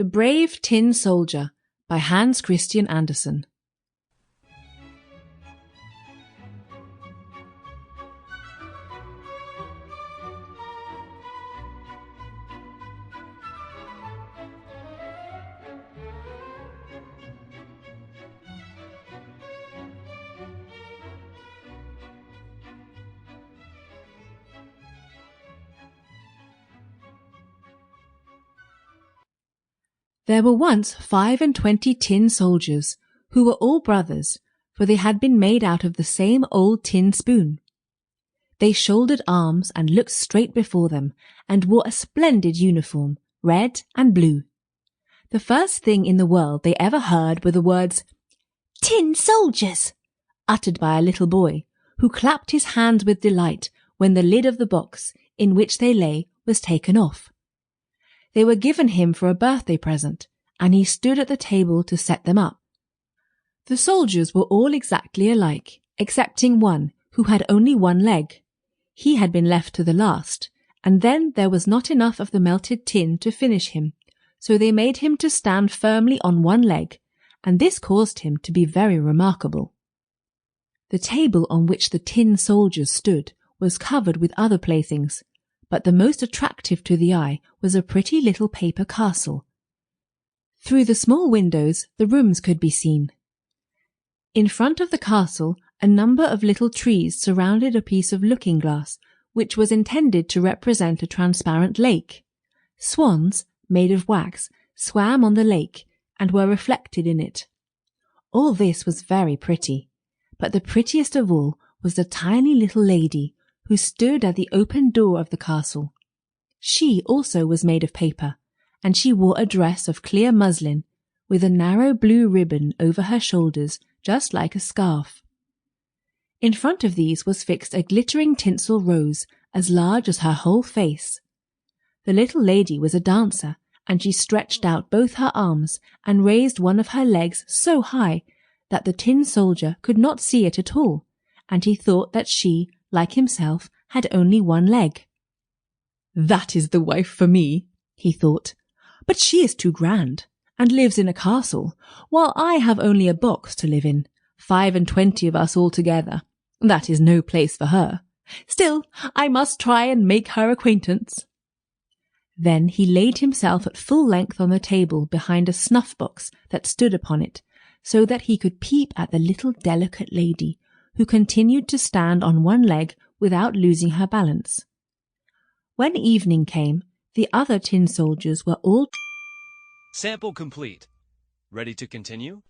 The Brave Tin Soldier by Hans Christian Andersen. There were once 25 tin soldiers, who were all brothers, for they had been made out of the same old tin spoon. They shouldered arms and looked straight before them, and wore a splendid uniform, red and blue. The first thing in the world they ever heard were the words, "Tin soldiers," uttered by a little boy, who clapped his hands with delight when the lid of the box in which they lay was taken off. They were given him for a birthday present, and he stood at the table to set them up. The soldiers were all exactly alike, excepting one, who had only one leg. He had been left to the last, and then there was not enough of the melted tin to finish him, so they made him to stand firmly on one leg, and this caused him to be very remarkable. The table on which the tin soldiers stood was covered with other playthings, but the most attractive to the eye was a pretty little paper castle. Through the small windows the rooms could be seen. In front of the castle a number of little trees surrounded a piece of looking-glass, which was intended to represent a transparent lake. Swans, made of wax, swam on the lake and were reflected in it. All this was very pretty, but the prettiest of all was the tiny little lady who stood at the open door of the castle. She also was made of paper, and she wore a dress of clear muslin, with a narrow blue ribbon over her shoulders, just like a scarf. In front of these was fixed a glittering tinsel rose, as large as her whole face. The little lady was a dancer, and she stretched out both her arms and raised one of her legs so high that the tin soldier could not see it at all, and he thought that she, like himself, had only one leg. "That is the wife for me," he thought, "but she is too grand, and lives in a castle, while I have only a box to live in, 25 of us all together. That is no place for her. Still, I must try and make her acquaintance." Then he laid himself at full length on the table behind a snuff-box that stood upon it, so that he could peep at the little delicate lady, who continued to stand on one leg without losing her balance. When evening came, the other tin soldiers were all... Sample complete. Ready to continue?